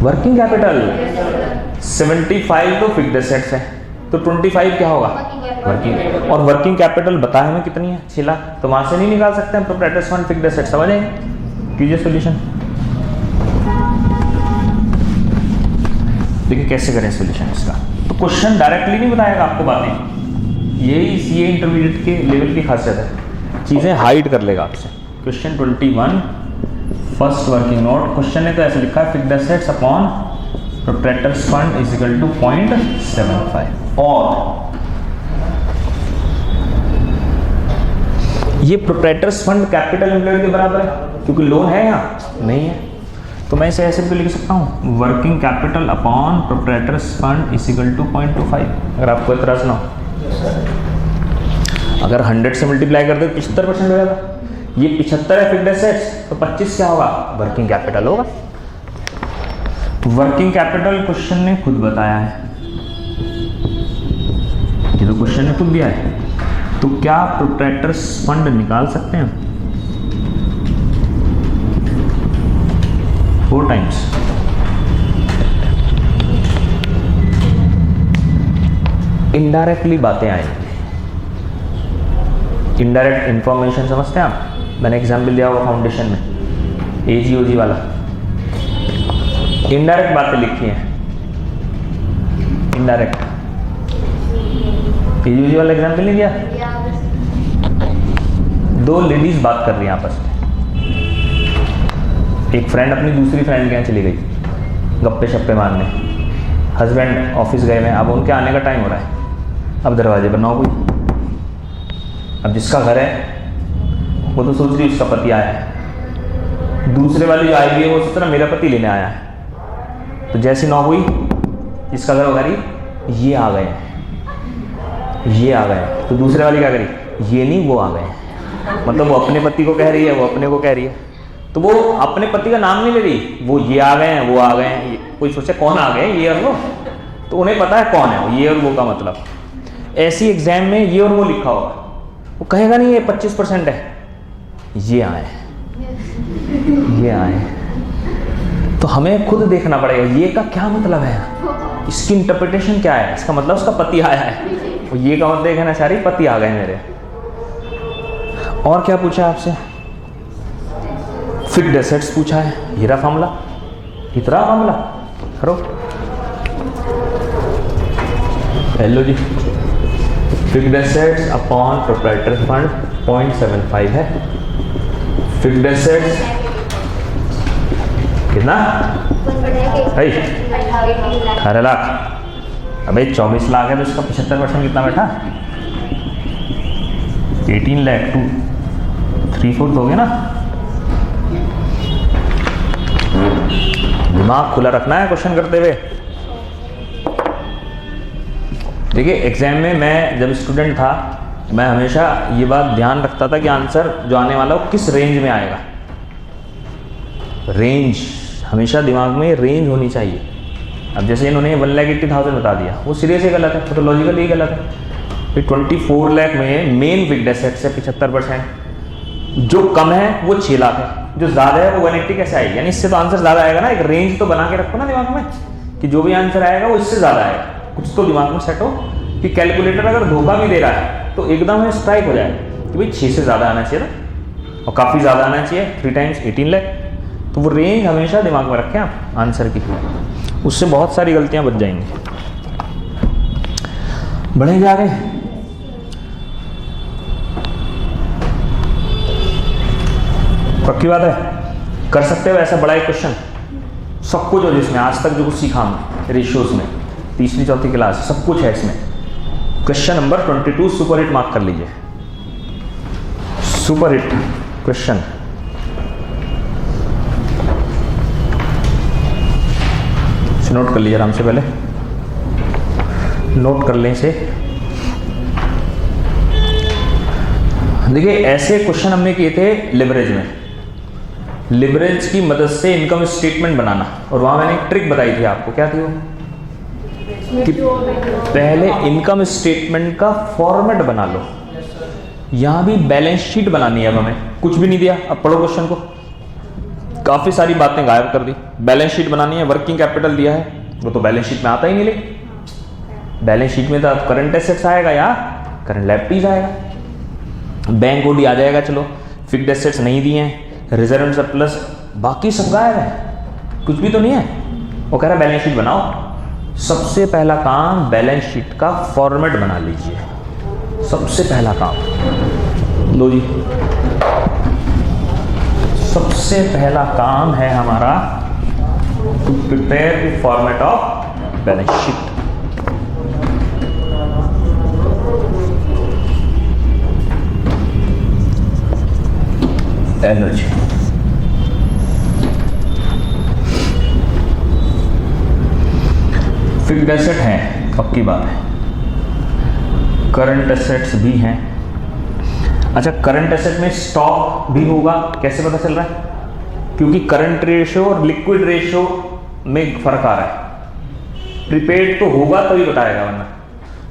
Working capital. 75 तो फिक्स्ड एसेट्स है, तो 25 क्या होगा? वर्किंग। और वर्किंग कैपिटल बताया हमें कितनी है? 6 लाख। तो वहां से नहीं निकाल सकते हैं प्रोप्राइटर्स फंड फिक्स्ड एसेट्स, समझे? कीजिए सॉल्यूशन। देखिए कैसे करें सॉल्यूशन इसका। तो क्वेश्चन डायरेक्टली नहीं बताएगा आपको बातें, यही सीए इंटरमीडिएट के लेवल की खासियत है, चीजें हाइड कर लेगा आपसे। Question 21 first working note, question ने तो ऐसे लिखा है fixed assets upon proprietors fund is equal to 0.75, और ये प्रोप्राइटर्स फंड कैपिटल एम्प्लॉयड के बराबर है क्योंकि लोन है यहाँ नहीं है, तो मैं इसे ऐसे भी लिख सकता हूँ working capital upon proprietors fund is equal to 0.25। अगर आपको इतराज ना हो, अगर 100 से मल्टीप्लाई कर दे तो 75% हो जाएगा। ये 75 है फिक्स्ड एसेट्स, तो 25 क्या होगा, वर्किंग कैपिटल होगा। वर्किंग कैपिटल क्वेश्चन ने खुद बताया है, ये तो क्वेश्चन ने खुद दिया है, तो क्या प्रोप्राइटर्स फंड निकाल सकते हैं 4 टाइम्स। इनडायरेक्टली बातें आएंगी, इनडायरेक्ट इंफॉर्मेशन समझते हैं आप, मैंने एग्जाम्पल दिया हुआ फाउंडेशन में AGOG वाला, इनडायरेक्ट बातें लिखी हैं, इनडायरेक्ट AGOG वाला एग्जाम्पल नहीं दिया। 2 लेडीज बात कर रही हैं आपस में, एक फ्रेंड अपनी दूसरी फ्रेंड के यहाँ चली गई गप्पे शप्पे मारने, हस्बैंड ऑफिस गए हैं, अब उनके आने का टाइम हो रहा है, अब दरवाजे पर नॉक हुई, अब जिसका घर है वो तो सोच रही उसका पति आया है, दूसरे वाली जो आई हुई है वो सोच रहा मेरा पति लेने आया है, तो जैसी नॉक हुई जिसका घर होगा ये आ गए, ये आ गए, तो दूसरे वाली क्या करी, ये नहीं वो आ गए, मतलब वो अपने पति को कह रही है, वो अपने को कह रही है, तो वो अपने पति का नाम नहीं ले रही, वो ये आ गए हैं वो आ गए हैं, कोई सोचे कौन आ गए ये और वो, तो उन्हें पता है कौन है ये और वो का मतलब। ऐसी एग्जाम में ये और वो लिखा होगा, वो कहेगा नहीं ये 25% है, ये आए ये आए, तो हमें खुद देखना पड़ेगा ये का क्या मतलब है, इसकी इंटरप्रिटेशन क्या है, इसका मतलब उसका पति आया है, और ये का मतलब देखना सारी पति आ गए मेरे। और क्या पूछा आपसे, फिक्स्ड एसेट्स पूछा है, हीरा फार्मूला, इतना फार्मूला करो, हेलो जी, fixed assets upon proprietor fund 0.75 है, फिक्स्ड एसेट्स कितना 18 लाख, अबे 24 लाख है तो इसका 75% कितना बैठा, 18 लाख 3/4 हो गया ना। दिमाग खुला रखना है क्वेश्चन करते हुए। देखिए एग्जाम में मैं जब स्टूडेंट था मैं हमेशा ये बात ध्यान रखता था कि आंसर जो आने वाला हो किस रेंज में आएगा, रेंज हमेशा दिमाग में रेंज होनी चाहिए। अब जैसे इन्होंने 1,80,000 बता दिया, वो सीरियस ही गलत है, वो तो लॉजिकल ही गलत है। फिर 24 लाख में मेन फिक्स्ड एसेट्स है 75%, जो कम है वो 6 लाख है, जो ज़्यादा है वो 180 कैसे आएगी, यानी इससे तो आंसर ज़्यादा आएगा ना। एक रेंज तो बना के रखो ना दिमाग में कि जो भी आंसर आएगा वो इससे ज़्यादा आएगा, कुछ तो दिमाग में सेट हो कि कैलकुलेटर अगर धोखा भी दे रहा है तो एकदम स्ट्राइक हो जाए कि भाई 6 से ज़्यादा आना चाहिए था और काफ़ी ज़्यादा आना चाहिए, 3 टाइम्स 18 लाख। तो वो रेंज हमेशा दिमाग में रखें आप आंसर की, उससे बहुत सारी गलतियां बच जाएंगी। बढ़ेंगे आगे। पक्की बात है, कर सकते हो ऐसा बड़ा एक क्वेश्चन, सब कुछ हो जिसमें आज तक जो कुछ सीखा हमने रेशियोज में, 3री 4थी क्लास सब कुछ है इसमें। Question number 22 super hit mark कर लीजिए, सुपर हिट क्वेश्चन। नोट कर लीजिए आराम से, पहले नोट कर लें इसे। देखिए ऐसे क्वेश्चन हमने किए थे लिवरेज में, लिवरेज की मदद से इनकम स्टेटमेंट बनाना, और वहां मैंने एक ट्रिक बताई थी आपको, क्या थी वो कि पहले इनकम स्टेटमेंट का फॉर्मेट बना लो। यहां भी बैलेंस शीट बनानी है, अब हमें कुछ भी नहीं दिया। अब पढ़ो क्वेश्चन को, काफी सारी बातें गायब कर दी। बैलेंस शीट बनानी है, वर्किंग कैपिटल दिया है, वो तो बैलेंस शीट में आता ही नहीं। ले बैलेंस शीट में तो करंट एसेट्स आएगा या करंट लायबिलिटीज आएगा, बैंक ओडी आ जाएगा। चलो फिक्स्ड एसेट्स नहीं दिए हैं, रिजर्व एंड सरप्लस बाकी सब गायब है, कुछ भी तो नहीं है। वो कह रहा है बैलेंस शीट बनाओ। सबसे पहला काम बैलेंस शीट का फॉर्मेट बना लीजिए, सबसे पहला काम। लो जी सबसे पहला काम है हमारा to prepare the format of balance sheet. एनर्जी फिक्स्ड एसेट हैं, पक्की बात है, करंट एसेट्स भी हैं। अच्छा, करंट एसेट में स्टॉक भी होगा, कैसे पता चल रहा है? क्योंकि करंट रेशियो और लिक्विड रेशियो में फर्क आ रहा है। प्रीपेड तो होगा तो ही बताएगा, वरना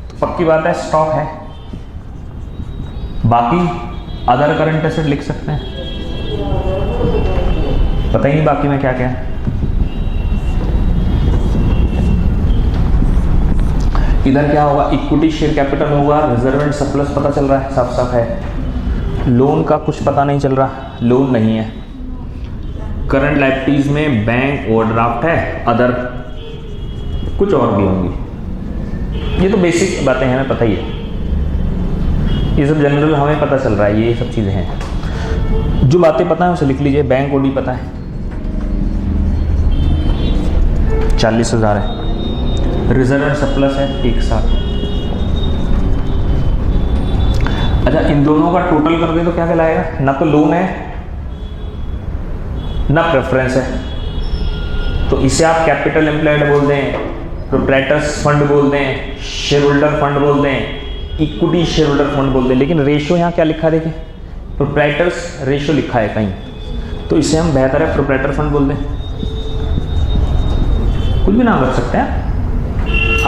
तो पक्की बात है स्टॉक है। बाकी अदर करंट एसेट लिख सकते हैं, पता ही नहीं बाकी में क्या क्या है। इधर क्या होगा? इक्विटी शेयर कैपिटल होगा, रिजर्व एंड सरप्लस पता चल रहा है, साफ साफ है। लोन का कुछ पता नहीं चल रहा, लोन नहीं है। करंट लायबिलिटीज में बैंक ओवरड्राफ्ट है, अदर कुछ और भी होंगी। ये तो बेसिक बातें हैं, हमें पता ही है, ये सब जनरल हमें पता चल रहा है, ये सब चीज़ें हैं। जो बातें पता है उसे लिख लीजिए। बैंक ओडी पता है 40,000 है, रिजर्व एंड सरप्लस है 1 साल। अच्छा, इन दोनों का टोटल कर दे तो क्या कहलाएगा? ना तो लोन है ना प्रेफरेंस है, तो इसे आप कैपिटल एम्प्लॉयड बोल दें, प्रोप्राइटर्स फंड बोल दें, शेयर होल्डर फंड बोल दें, इक्विटी शेयर होल्डर फंड बोल दें। लेकिन रेशियो यहाँ क्या लिखा है देखिए, प्रोप्राइटर्स रेशियो लिखा है कहीं, तो इसे हम बेहतर है प्रोप्राइटर फंड बोल दें। कुछ भी नाम रख सकते हैं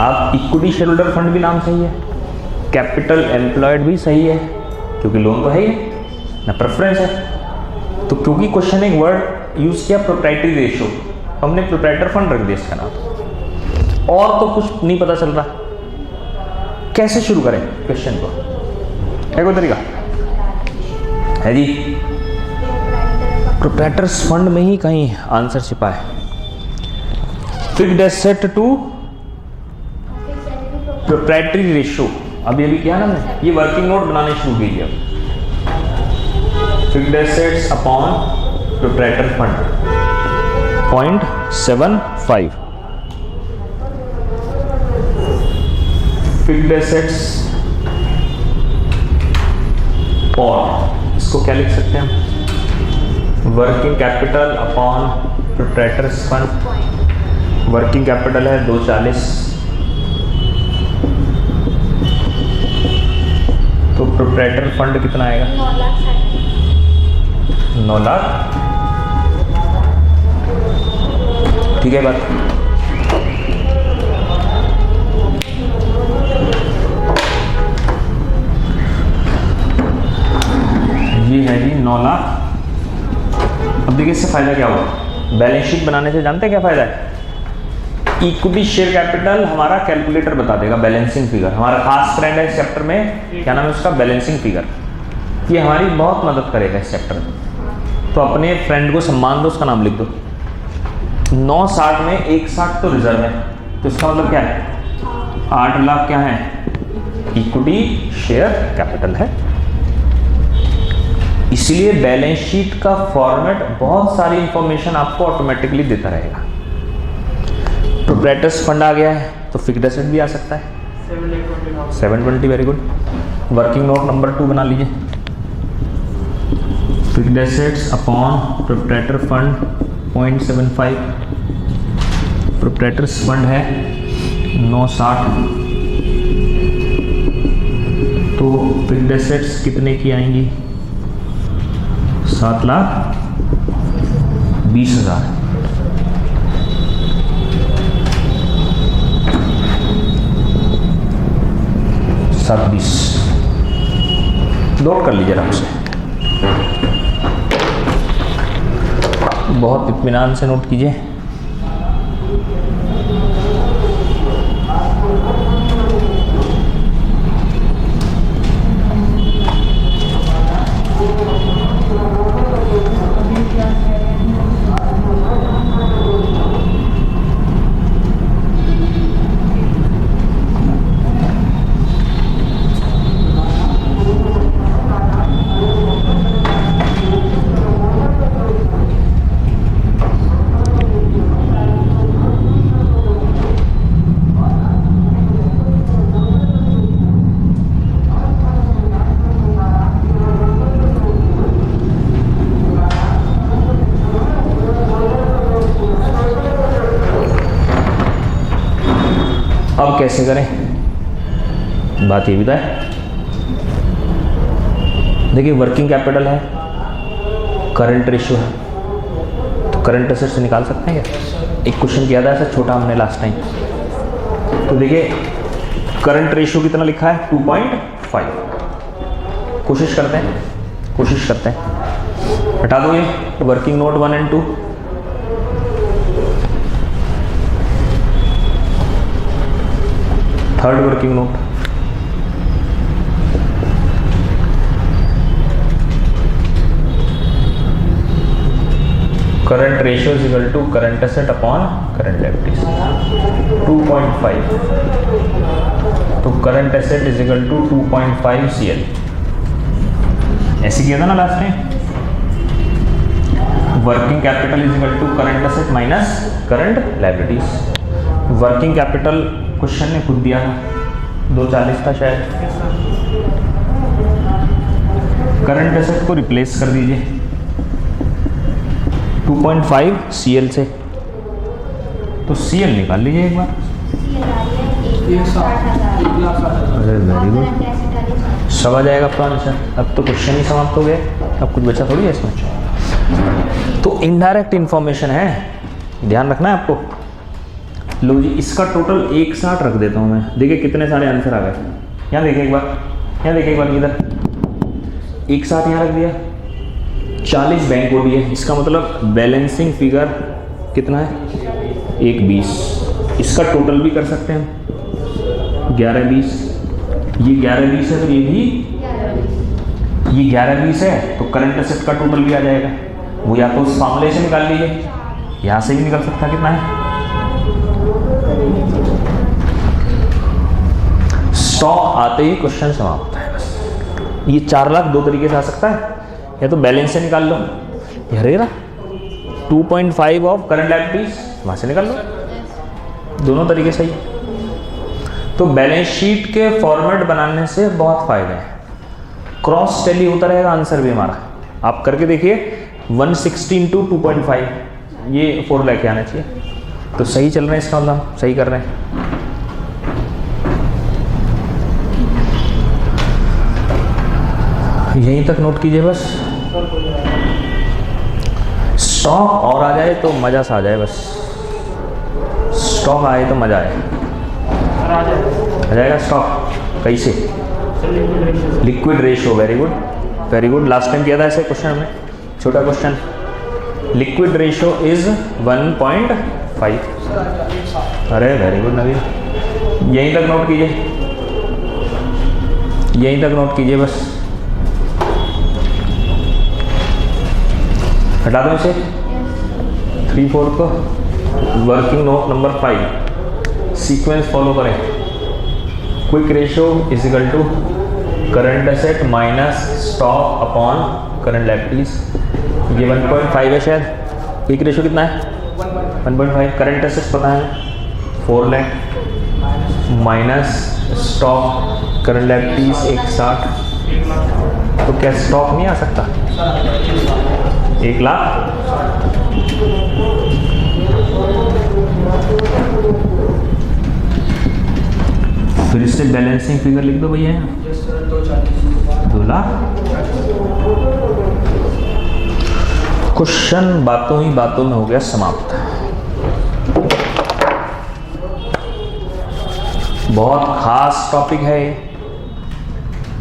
आप। इक्विटी शेयर होल्डर फंड भी नाम सही है, कैपिटल एम्प्लॉयड भी सही है, क्योंकि लोन तो है ही ना प्रेफरेंस है। तो क्योंकि क्वेश्चन एक वर्ड यूज किया प्रोप्राइटरी रेशियो, हमने प्रोप्राइटर फंड रख दिया इसका नाम। और तो कुछ नहीं पता चल रहा, कैसे शुरू करें क्वेश्चन को? है कोई तरीका है जी? प्रोप्राइटर्स फंड में ही कहीं आंसर छिपा है। Fixed asset to proprietary ratio, अभी किया ना हमने, ये वर्किंग नोट बनाने शुरू कीजिए अब। Fixed assets upon proprietor fund 0.75। Fixed assets और इसको क्या लिख सकते हैं हम? Working capital upon proprietors fund. Working capital है 240, तो प्रोप्राइटर फंड कितना आएगा? 9 लाख। ठीक है बात। ये है जी 9 लाख। अब देखिए इससे फायदा क्या हुआ? बैलेंस शीट बनाने से जानते हैं क्या फायदा है? इक्विटी शेयर कैपिटल हमारा कैलकुलेटर बता देगा, बैलेंसिंग फिगर। हमारा खास फ्रेंड है इस चैप्टर में, क्या नाम है उसका? Balancing figure. ये हमारी बहुत मदद करेगा इस चैप्टर में। तो अपने फ्रेंड को सम्मान दो, उसका नाम लिख दो। 960 में 160 तो रिजर्व है, तो इसका मतलब क्या है? 8 लाख क्या है? इक्विटी शेयर कैपिटल है। इसलिए बैलेंस शीट का फॉर्मेट बहुत सारी इंफॉर्मेशन आपको ऑटोमेटिकली देता रहेगा। प्रोप्राइटर्स फंड आ गया है तो फिक्स्ड एसेट भी आ सकता है 720। Very good. Working note number 2 बना लीजिए। Fixed assets upon proprietor fund 0.75। Proprietors fund है 960, तो फिक्स्ड एसेट्स कितने की आएंगी? 7,20,000। नोट कर लीजिए आराम से, बहुत इत्मीनान से नोट कीजिए। कैसे करें, बात ये भी तो है। देखिए वर्किंग कैपिटल है, करंट रेशियो है, तो करंट एसेट से निकाल सकते हैं क्या? एक क्वेश्चन किया था ऐसा छोटा हमने लास्ट टाइम। तो देखिए करंट रेशियो कितना लिखा है 2.5। कोशिश करते हैं हटा दो ये वर्किंग नोट 1 और 2। Third working note, current ratio is equal to current asset upon current liabilities 2.5। तो current asset is equal to 2.5 CL। ऐसे किया था ना last time. Working capital is equal to current asset minus current liabilities. Working capital question ने खुद दिया था 240 था शायद। करंट एसेट को रिप्लेस कर दीजिए 2.5 CL से, तो CL निकाल लीजिए एक बार। अरे वेरी गुड, सब आ जाएगा आपका आंसर। अब तो क्वेश्चन ही समाप्त हो गए, अब कुछ बचा थोड़ी है इसमें। तो इनडायरेक्ट इंफॉर्मेशन है, ध्यान रखना है आपको। लो जी इसका टोटल एक साथ रख देता हूँ मैं। देखिए कितने सारे आंसर आ गए। यहाँ देखिए एक बार, यहाँ देखिए एक बार, इधर एक साथ यहाँ रख दिया। 40 बैंक को दिए, इसका मतलब बैलेंसिंग फिगर कितना है 1.20। इसका टोटल भी कर सकते हैं 11.20। ये 11.20 है तो ये भी 11.20 है, तो करंट एसेट का टोटल भी आ जाएगा। वो या तो उस फॉर्मूले से निकाल लीजिए, यहाँ से भी निकल सकता है कितना है। स्टॉक आते ही क्वेश्चन समाप्त है बस। ये 4 लाख दो तरीके से आ सकता है, या तो बैलेंस से निकाल लो, अरे 2.5 ऑफ करंट लायबिलिटीज वहाँ से निकाल लो, दोनों तरीके सही। तो बैलेंस शीट के फॉर्मेट बनाने से बहुत फायदे हैं, क्रॉस टैली होता रहेगा आंसर भी हमारा। आप करके देखिए 160 × 2.5 ये 4 लेके आना चाहिए। तो सही चल रहे हैं, इसका मतलब सही कर रहे हैं। यहीं तक नोट कीजिए बस। स्टॉक और आ जाए तो मज़ा सा आ जाए बस। स्टॉक आए तो मज़ा आए। आ जाएगा स्टॉक कैसे? Liquid ratio, very good very good. Last time किया था ऐसे क्वेश्चन हमने, छोटा क्वेश्चन। Liquid ratio is 1.5। अरे वेरी गुड नवीन, यहीं तक नोट कीजिए, यहीं तक नोट कीजिए बस। हटा दो इसे 3/4 को। Working note number 5, sequence follow करें। Quick ratio is equal to current asset minus stock upon current liabilities. ये 1.5 है शायद। क्विक रेशियो कितना है 1.5। करंट एसेट्स पता है 4 lakh minus stock current liabilities 160। तो क्या स्टॉक नहीं आ सकता 1 लाख? फिर इससे बैलेंसिंग फिगर लिख दो भैया। 2 लाख। क्वेश्चन बातों ही बातों में हो गया समाप्त। बहुत खास टॉपिक है ये।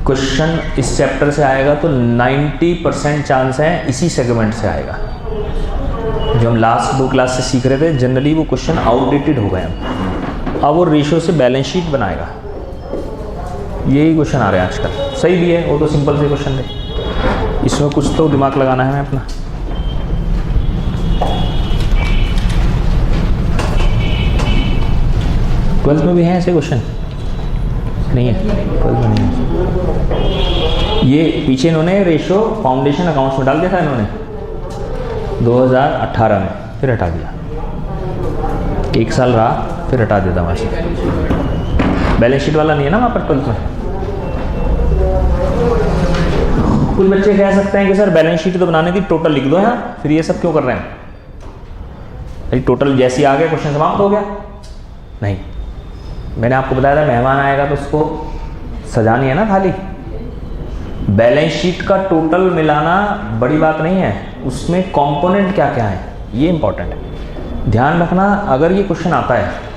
क्वेश्चन इस चैप्टर से आएगा तो 90% चांस है इसी सेगमेंट से आएगा। जो हम लास्ट 2 क्लास से सीख रहे थे, जनरली वो क्वेश्चन आउटडेटेड हो गए। अब वो रेशियो से बैलेंस शीट बनाएगा, यही क्वेश्चन आ रहे हैं आजकल। सही भी है, वो तो सिंपल से क्वेश्चन है, इसमें कुछ तो दिमाग लगाना है हमें अपना। ट्वेल्थ में भी हैं ऐसे क्वेश्चन? नहीं है, 12th में नहीं है। ये पीछे इन्होंने रेशियो फाउंडेशन अकाउंट्स में डाल दिया था इन्होंने 2018 में, फिर हटा दिया। 1 साल रहा फिर हटा देता वहाँ से। बैलेंस शीट वाला नहीं है ना वहाँ पर 12th में। कुछ बच्चे कह सकते हैं कि सर बैलेंस शीट तो बनाने थी, टोटल लिख दो यहाँ, फिर ये सब क्यों कर रहे हैं? भाई टोटल जैसे आ गया क्वेश्चन समाप्त हो गया? नहीं, मैंने आपको बताया था मेहमान आएगा तो उसको सजानी है ना थाली। बैलेंस शीट का टोटल मिलाना बड़ी बात नहीं है, उसमें कंपोनेंट क्या क्या है ये इंपॉर्टेंट है। ध्यान रखना अगर ये क्वेश्चन आता है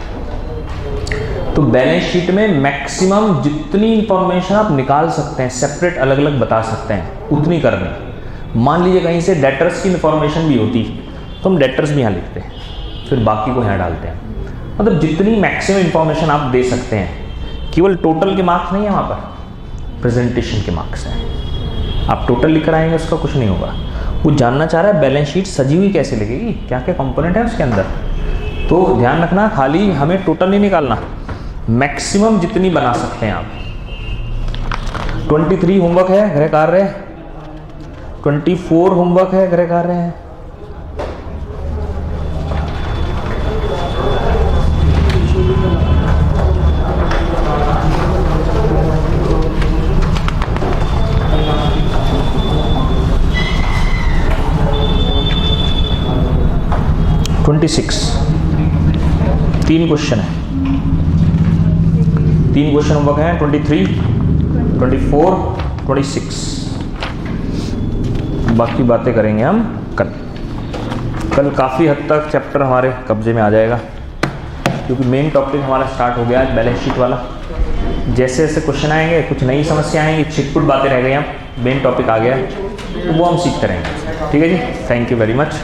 तो बैलेंस शीट में मैक्सिमम जितनी इंफॉर्मेशन आप निकाल सकते हैं, सेपरेट अलग अलग बता सकते हैं, उतनी करनी। मान लीजिए कहीं से डेटर्स की इंफॉर्मेशन भी होती तो हम डेटर्स भी यहाँ लिखते हैं, फिर बाकी को यहाँ डालते हैं। मतलब जितनी मैक्सिमम इंफॉर्मेशन आप दे सकते हैं। केवल टोटल के मार्क्स नहीं है वहाँ पर, प्रेजेंटेशन के मार्क्स हैं। आप टोटल लिख कर आएंगे उसका कुछ नहीं होगा। वो जानना चाह रहा है बैलेंस शीट सजी हुई कैसे लगेगी, क्या क्या कंपोनेंट है उसके अंदर। तो ध्यान रखना खाली हमें टोटल नहीं निकालना, मैक्सिमम जितनी बना सकते हैं आप। 23 होमवर्क है गृह कार्य, 24 होमवर्क है गृह कार्य है। तीन क्वेश्चन है, 3 क्वेश्चन होमवर्क हैं 23, 24, 26। बाकी बातें करेंगे हम कल काफ़ी हद तक चैप्टर हमारे कब्जे में आ जाएगा, क्योंकि मेन टॉपिक हमारा स्टार्ट हो गया है बैलेंस शीट वाला। जैसे जैसे क्वेश्चन आएंगे, कुछ नई समस्या आएंगी, छिटपुट बातें रह गई, हम मेन टॉपिक आ गया है तो वो हम सीखते रहेंगे। ठीक है जी, थैंक यू वेरी मच।